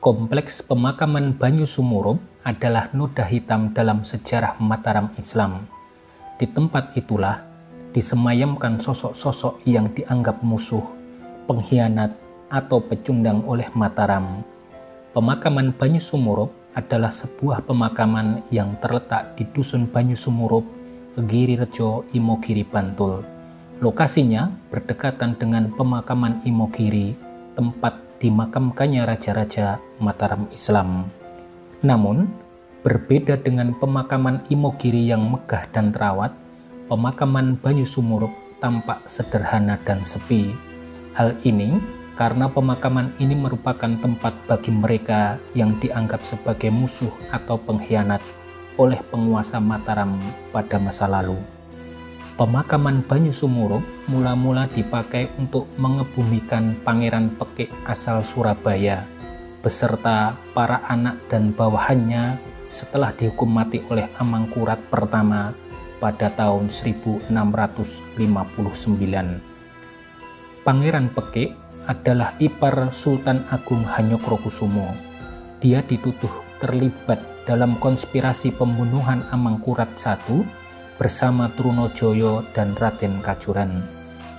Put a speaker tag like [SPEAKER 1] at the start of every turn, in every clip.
[SPEAKER 1] Kompleks pemakaman Banyu Sumurup adalah noda hitam dalam sejarah Mataram Islam. Di tempat itulah disemayamkan sosok-sosok yang dianggap musuh, pengkhianat, atau pecundang oleh Mataram. Pemakaman Banyu Sumurup adalah sebuah pemakaman yang terletak di Dusun Banyu Sumurup, Girirejo, Imogiri, Bantul. Lokasinya berdekatan dengan pemakaman Imogiri, tempat dimakamkannya raja-raja Mataram Islam. Namun, berbeda dengan pemakaman Imogiri yang megah dan terawat, pemakaman Banyu Sumurup tampak sederhana dan sepi. Hal ini karena pemakaman ini merupakan tempat bagi mereka yang dianggap sebagai musuh atau pengkhianat oleh penguasa Mataram pada masa lalu. Pemakaman Banyu Sumurup mula-mula dipakai untuk mengebumikan Pangeran Pekik asal Surabaya beserta para anak dan bawahannya setelah dihukum mati oleh Amangkurat pertama pada tahun 1659. Pangeran Pekik adalah ipar Sultan Agung Hanyokrokusumo. Dia dituduh terlibat dalam konspirasi pembunuhan Amangkurat I bersama Trunojoyo dan Raden Kajuran.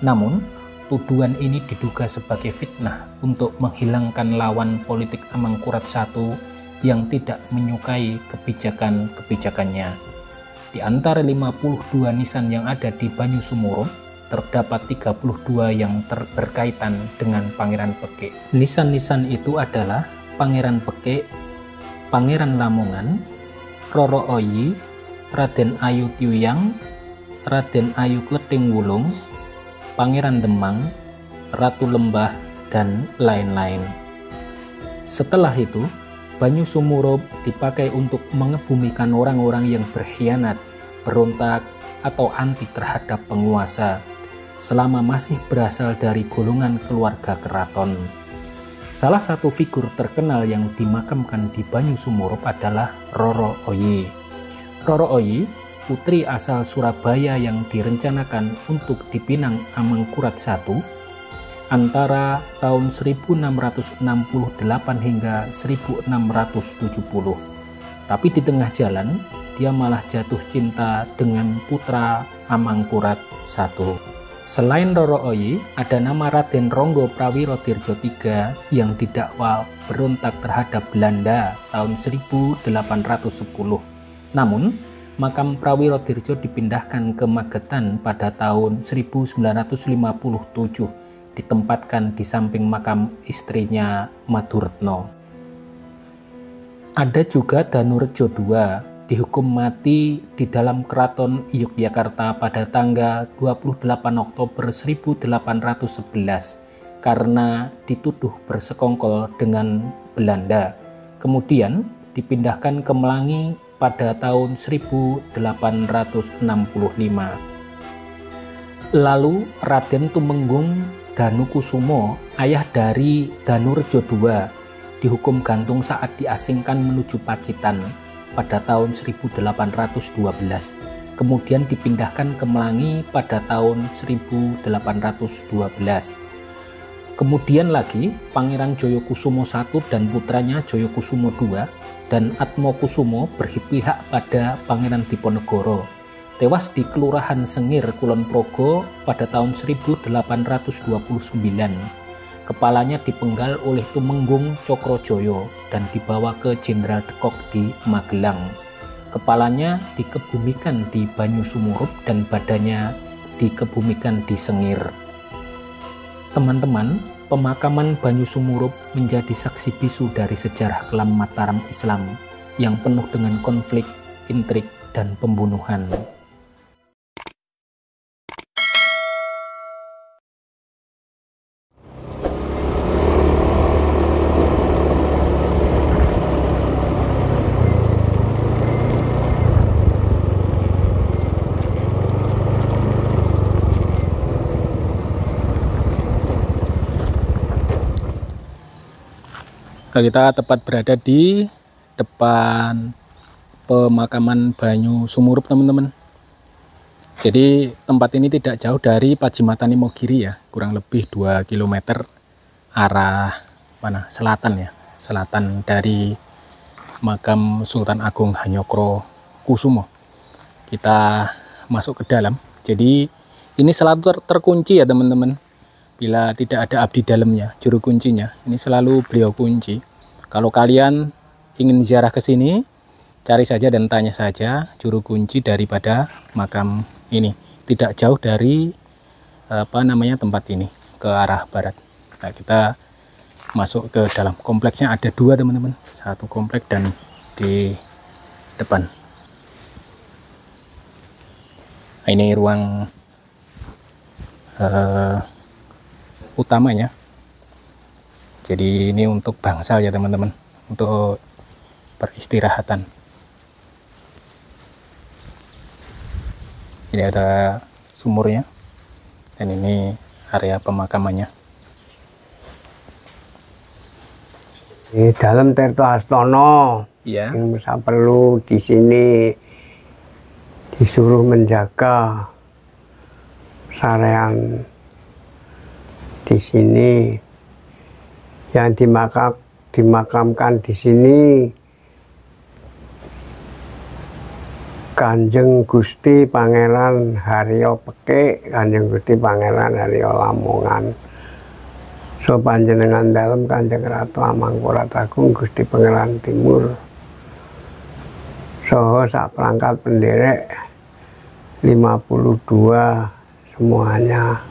[SPEAKER 1] Namun, tuduhan ini diduga sebagai fitnah untuk menghilangkan lawan politik Amangkurat I yang tidak menyukai kebijakan-kebijakannya. Di antara 52 nisan yang ada di Banyu Sumurup, terdapat 32 yang berkaitan dengan Pangeran Pekik. Nisan-nisan itu adalah Pangeran Pekik, Pangeran Lamongan, Roro Oyi, Raden Ayu Tyuyang, Raden Ayu Kleting Wulung, Pangeran Demang, Ratu Lembah, dan lain-lain. Setelah itu, Banyu Sumurup dipakai untuk mengebumikan orang-orang yang berkhianat, berontak, atau anti terhadap penguasa, selama masih berasal dari golongan keluarga keraton. Salah satu figur terkenal yang dimakamkan di Banyu Sumurup adalah Roro Oyi. Roro Oyi, putri asal Surabaya yang direncanakan untuk dipinang Amangkurat I antara tahun 1668 hingga 1670. Tapi di tengah jalan, dia malah jatuh cinta dengan putra Amangkurat I. Selain Roro Oyi, ada nama Raden Ronggo Prawiro Dirjo III yang didakwa berontak terhadap Belanda tahun 1810. Namun, makam Prawiro Dirjo dipindahkan ke Magetan pada tahun 1957, ditempatkan di samping makam istrinya Maduretno. Ada juga Danurejo II, dihukum mati di dalam keraton Yogyakarta pada tanggal 28 Oktober 1811 karena dituduh bersekongkol dengan Belanda. Kemudian dipindahkan ke Melangi pada tahun 1865. Lalu Raden Tumenggung Danukusumo, ayah dari Danurejo II, dihukum gantung saat diasingkan menuju Pacitan pada tahun 1812. Kemudian dipindahkan ke Melangi pada tahun 1812. Kemudian lagi Pangeran Joyokusumo I dan putranya Joyokusumo II dan Atmokusumo berpihak pada Pangeran Diponegoro, tewas di Kelurahan Sengir, Kulon Progo pada tahun 1829. Kepalanya dipenggal oleh Tumenggung Cokrojoyo dan dibawa ke Jenderal Dekok di Magelang. Kepalanya dikebumikan di Banyu Sumurup dan badannya dikebumikan di Sengir. Teman-teman, pemakaman Banyu Sumurup menjadi saksi bisu dari sejarah kelam Mataram Islam yang penuh dengan konflik, intrik, dan pembunuhan. Kita tepat berada di depan pemakaman Banyu Sumurup, teman-teman. Jadi tempat ini tidak jauh dari Pajimatan Imogiri ya, kurang lebih 2 km arah mana selatan ya. selatan dari makam Sultan Agung Hanyokrokusumo. Kita masuk ke dalam. Jadi ini selalu terkunci ya teman-teman. Bila tidak ada abdi dalamnya, juru kuncinya, ini selalu beliau kunci. Kalau kalian ingin ziarah ke sini, cari saja dan tanya saja juru kunci daripada makam ini. Tidak jauh dari tempat ini, ke arah barat. Nah, kita masuk ke dalam. Kompleksnya ada dua teman-teman, satu komplek dan di depan. Nah, ini ruang utamanya. Jadi ini untuk bangsal ya teman-teman, untuk peristirahatan. Ini ada sumurnya dan ini area pemakamannya.
[SPEAKER 2] Di dalam Tirtoastono,
[SPEAKER 1] Iya.
[SPEAKER 2] yang bisa perlu di sini disuruh menjaga sarean di sini, yang dimakamkan di sini Kanjeng Gusti Pangeran Haryo Pekik, Kanjeng Gusti Pangeran Haryo Lamongan. So panjenengan dalam Kanjeng Ratu Amangkurat Agung Gusti Pangeran Timur. So sak perangkat penderek 52 semuanya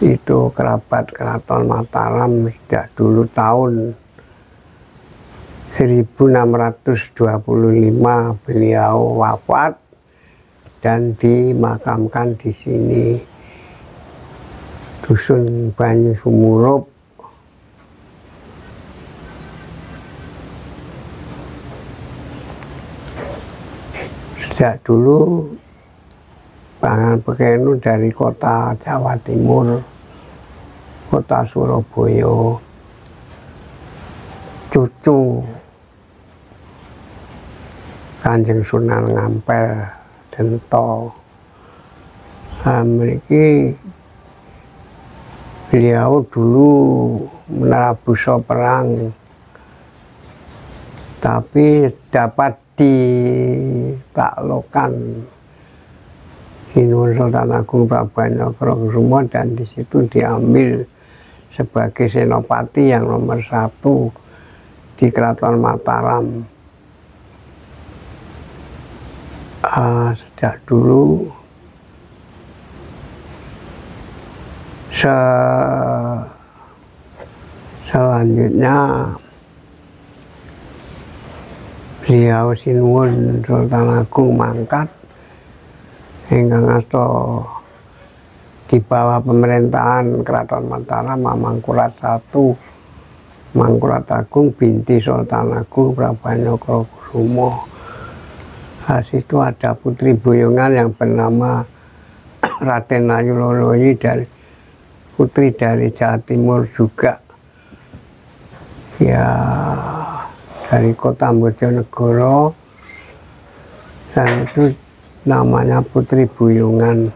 [SPEAKER 2] itu kerabat Keraton Mataram sejak dulu tahun 1625 beliau wafat dan dimakamkan di sini, Dusun Banyu Sumurup. Sejak dulu Pangeran Pekik dari kota Jawa Timur, kota Surabaya, cucu Kanjeng Sunan Ngampel Dento. Memiliki beliau dulu menabuso perang, tapi dapat ditaklukkan Sinuwun Sultan Agung Prabu Hanyokrokusumo dan di situ diambil sebagai senopati yang nomor 1 di Keraton Mataram. Sejak dulu selanjutnya beliau Sinuwun Sultan Agung mangkat ingkang asta di bawah pemerintahan Keraton Mataram Amangkurat I Mangkurat Agung binti Sultan Agung Prabu Hanyokrokusumo. Situ ada putri boyongan yang bernama Raden Ayu Loloyi, dari putri dari Jawa Timur juga ya, dari kota Bojonegoro, dan itu namanya Putri Buyungan.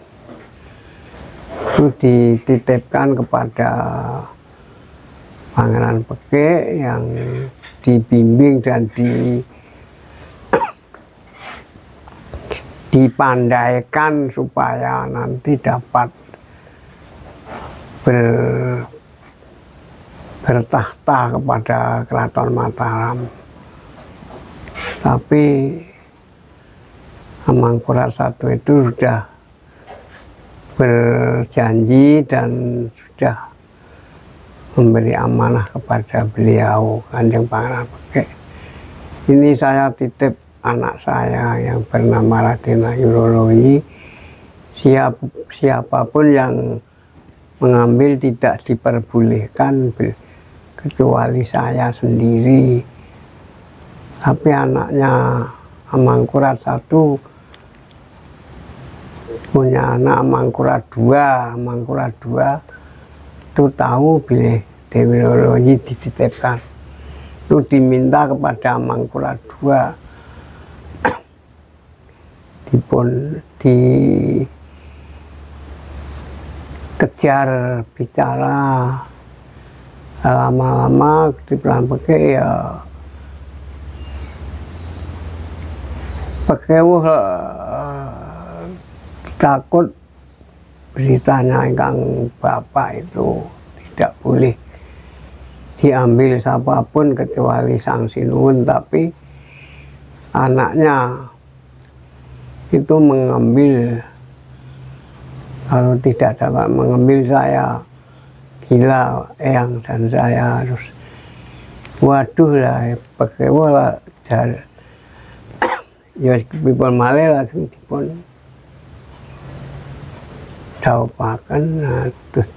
[SPEAKER 2] Itu dititipkan kepada Pangeran Pekik yang dibimbing dan dipandaikan supaya nanti dapat bertahta kepada Keraton Mataram. Tapi Amangkurat I itu sudah berjanji dan sudah memberi amanah kepada beliau Kanjeng Pangeran Pekik. Ini saya titip anak saya yang bernama Raden Ayu Loloyi. Siapapun yang mengambil tidak diperbolehkan kecuali saya sendiri. Tapi anaknya Amangkurat I punya anak Amangkurat II. Amangkurat II itu tahu bila Dewi Loloyi dititipkan. Itu diminta kepada Amangkurat II dikejar bicara lama-lama di Pelampeke ya pekewuh takut beritanya ingkang bapak itu tidak boleh diambil siapapun kecuali Sang Sinuwun, tapi anaknya itu mengambil, kalau tidak dapat mengambil saya gila eyang dan saya harus waduh lah pekewuh lah ya pipun malih langsung dipun daupaken. Nah, terus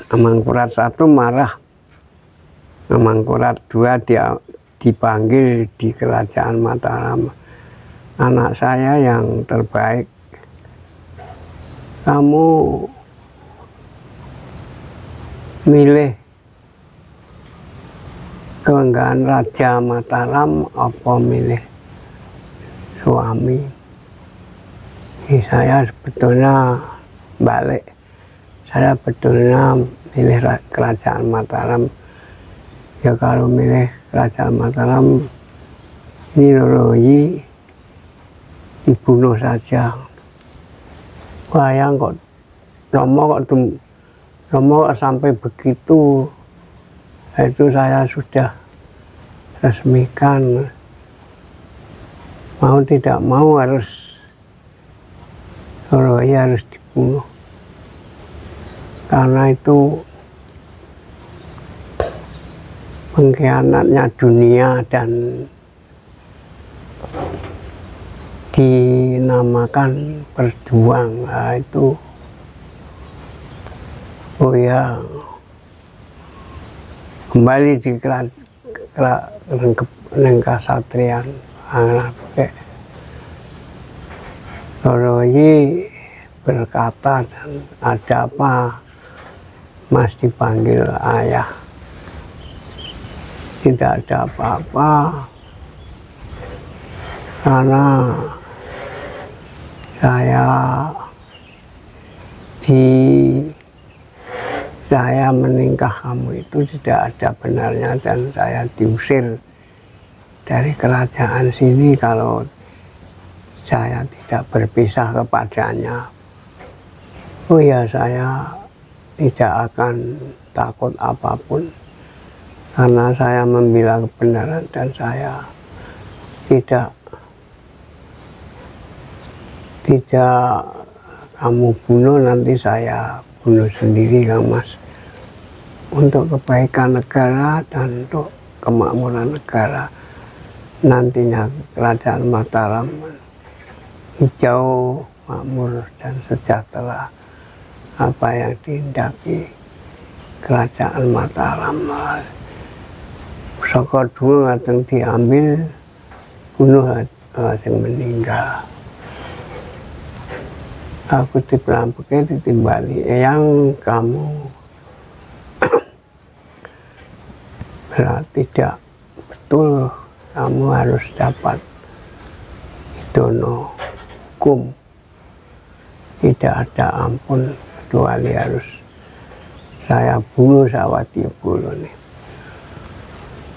[SPEAKER 2] Amangkurat I marah, Amangkurat II dia dipanggil di Kerajaan Mataram, anak saya yang terbaik, kamu milih kelenggahan Raja Mataram apa milih suami? Saya sebetulnya balik, saya sebetulnya milih Kerajaan Mataram. Ya kalau milih Kerajaan Mataram, ini Roroyi dibunuh saja. Bayang kok Romo kok sampai begitu. Itu saya sudah resmikan, mau tidak mau harus Roroyi harus dibunuh, karena itu pengkhianatnya dunia dan dinamakan berjuang. Nah, itu oh ya, kembali di Kasatriyan Roroyi berkata, dan ada apa Mas dipanggil ayah? Tidak ada apa-apa, karena saya menikah kamu itu tidak ada benarnya, dan saya diusir dari kerajaan sini kalau saya tidak berpisah kepadanya. Oh ya, saya tidak akan takut apapun, karena saya membela kebenaran dan saya tidak kamu bunuh, nanti saya bunuh sendiri, Kang Mas, untuk kebaikan negara dan untuk kemakmuran negara. Nantinya Kerajaan Mataram hijau, makmur dan sejahtera, apa yang dihendaki Kerajaan Mataram. Saka dua ngajeng diambil, bunuh yang meninggal. Aku di Pelampeke ditimbali, eyang kamu berarti tidak betul, kamu harus dapat idono hukum, tidak ada ampun, kecuali harus saya bunuh Sawatibolo nih.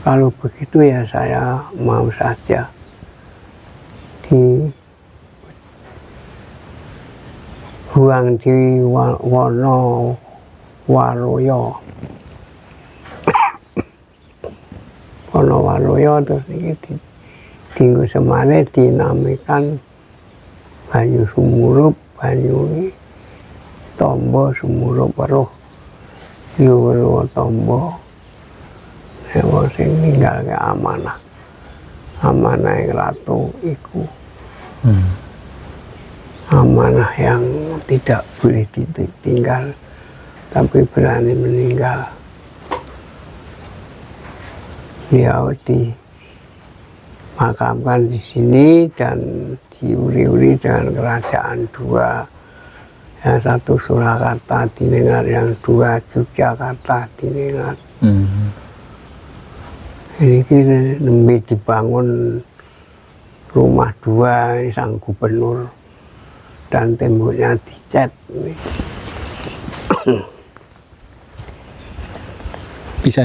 [SPEAKER 2] Kalau begitu ya saya mau saja dibuang di Wonowaroyo. Wonowaroyo terus ini tinggu semane dinamikan banyu sumurup, banyu tombo sumurup weruh yuweruh tombo. Wong sing ninggalke amanah yang ratu iku amanah yang tidak boleh ditinggal, tapi berani meninggal. Beliau dimakamkan di sini dan diuri-uri dengan kerajaan dua, yang satu Surakarta dinengat, yang dua Yogyakarta dinengat. Ini nembe dibangun rumah dua ini sang gubernur, dan temboknya dicat.
[SPEAKER 1] Bisa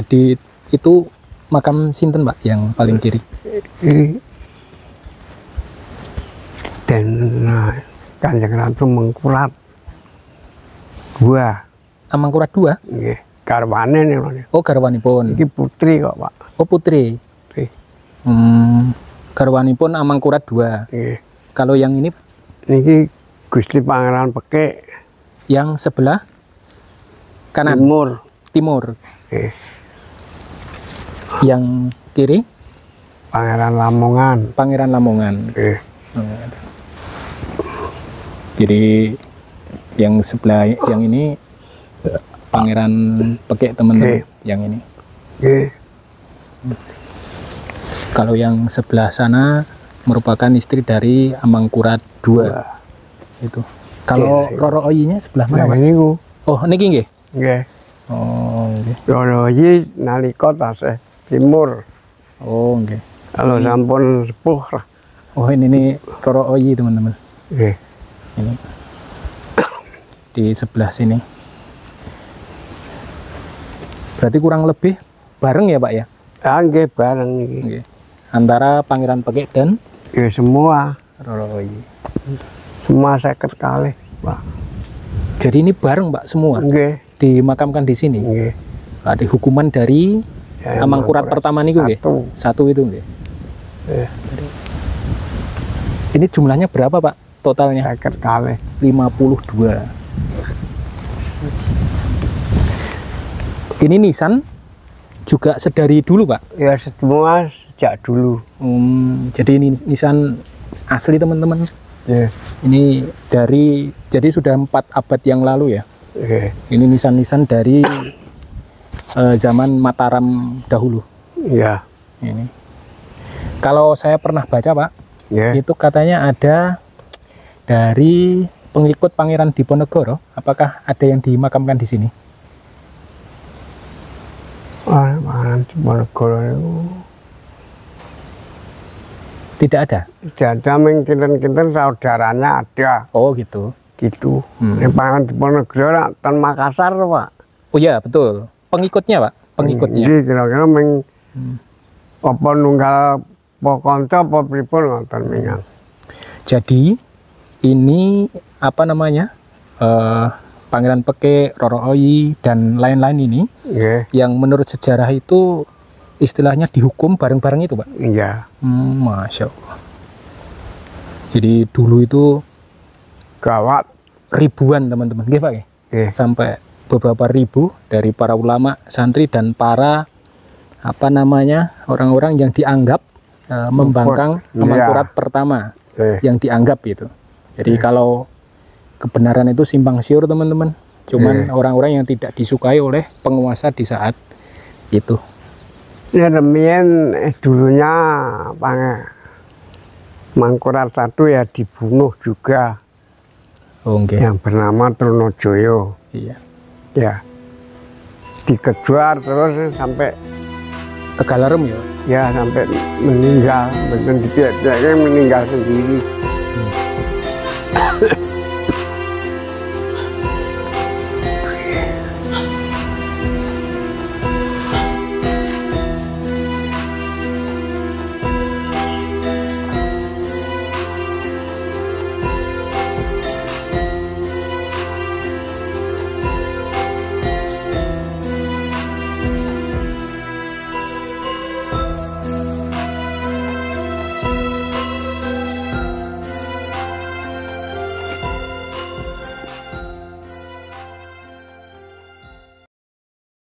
[SPEAKER 1] itu makam sinten Pak yang paling kiri?
[SPEAKER 2] Dan Kanjeng Ratu Mangkurat II.
[SPEAKER 1] Amangkurat II?
[SPEAKER 2] Nggih, garwane niku.
[SPEAKER 1] Oh, garwanipun.
[SPEAKER 2] Iki putri kok, Pak.
[SPEAKER 1] Oh, putri.
[SPEAKER 2] Putri.
[SPEAKER 1] Garwanipun Amangkurat II.
[SPEAKER 2] Nggih.
[SPEAKER 1] Kalau yang ini
[SPEAKER 2] niki Gusti Pangeran Pekik.
[SPEAKER 1] Yang sebelah kanan? Timur.
[SPEAKER 2] Nggih.
[SPEAKER 1] Yang kiri?
[SPEAKER 2] Pangeran Lamongan.
[SPEAKER 1] Pangeran Lamongan.
[SPEAKER 2] Nggih.
[SPEAKER 1] Jadi yang sebelah yang ini Pangeran Pekik teman-teman. Yang ini. Kalau yang sebelah sana merupakan istri dari Amangkurat II. Itu. Kalau Roro Oyi-nya sebelah mana, Pak?
[SPEAKER 2] Niku.
[SPEAKER 1] Oh, niki nggih.
[SPEAKER 2] Nggih.
[SPEAKER 1] Oh, nggih.
[SPEAKER 2] Roro Oyi nalika tasih timur.
[SPEAKER 1] Oh, nggih.
[SPEAKER 2] Kalau sampun sepuh lah.
[SPEAKER 1] Oh, ini Roro Oyi, teman-teman.
[SPEAKER 2] Nggih.
[SPEAKER 1] Ini. Di sebelah sini. Berarti kurang lebih bareng ya, Pak ya?
[SPEAKER 2] Nggih, bareng niki.
[SPEAKER 1] Nggih. Antara Pangeran Pekik dan
[SPEAKER 2] semua.
[SPEAKER 1] Roro Oyi.
[SPEAKER 2] Semua 50 kali, Pak.
[SPEAKER 1] Jadi ini bareng, Pak, semua?
[SPEAKER 2] Nggih.
[SPEAKER 1] Dimakamkan di sini?
[SPEAKER 2] Nggih.
[SPEAKER 1] Ada hukuman dari Amangkurat pertama niku nggih? Satu itu nggih. Ini jumlahnya berapa, Pak? Totalnya?
[SPEAKER 2] 50 kali.
[SPEAKER 1] 52. Ini nisan juga sedari dulu, Pak?
[SPEAKER 2] Ya, semua sejak dulu.
[SPEAKER 1] Jadi ini nisan asli, teman-teman.
[SPEAKER 2] Yeah.
[SPEAKER 1] Ini jadi sudah 4 abad yang lalu ya.
[SPEAKER 2] Yeah.
[SPEAKER 1] Ini nisan-nisan dari zaman Mataram dahulu.
[SPEAKER 2] Iya. Yeah.
[SPEAKER 1] Ini. Kalau saya pernah baca, Pak, itu katanya ada dari pengikut Pangeran Diponegoro. Apakah ada yang dimakamkan di sini?
[SPEAKER 2] Pangeran Diponegoro itu
[SPEAKER 1] tidak ada.
[SPEAKER 2] Tidak ada, mungkin saudaranya ada.
[SPEAKER 1] Oh gitu.
[SPEAKER 2] Gitu. Pangeran Diponegoro tan Makassar, Pak.
[SPEAKER 1] Oh iya, betul. Pengikutnya, Pak. Pengikutnya.
[SPEAKER 2] Jadi kira-kira apa nunggal pokonco apa pripun ngoten mingan.
[SPEAKER 1] Jadi ini apa namanya? Pangeran Pekik, Roro Oyi dan lain-lain ini yang menurut sejarah itu istilahnya dihukum bareng-bareng itu, Pak.
[SPEAKER 2] Iya.
[SPEAKER 1] Masya Allah. Jadi dulu itu
[SPEAKER 2] gawat,
[SPEAKER 1] ribuan teman-teman, nggih Pak, sampai beberapa ribu dari para ulama, santri dan para apa namanya orang-orang yang dianggap membangkang Amangkurat pertama, yang dianggap itu. Jadi kalau kebenaran itu simpang siur, teman-teman. Cuman orang-orang yang tidak disukai oleh penguasa di saat itu.
[SPEAKER 2] Ya demikian dulunya Mangkurat I ya dibunuh juga. Yang bernama Trunojoyo.
[SPEAKER 1] Iya.
[SPEAKER 2] Ya. Dikejar terus sampai
[SPEAKER 1] Tegalarem ya.
[SPEAKER 2] Ya sampai meninggal, betul dia meninggal sendiri.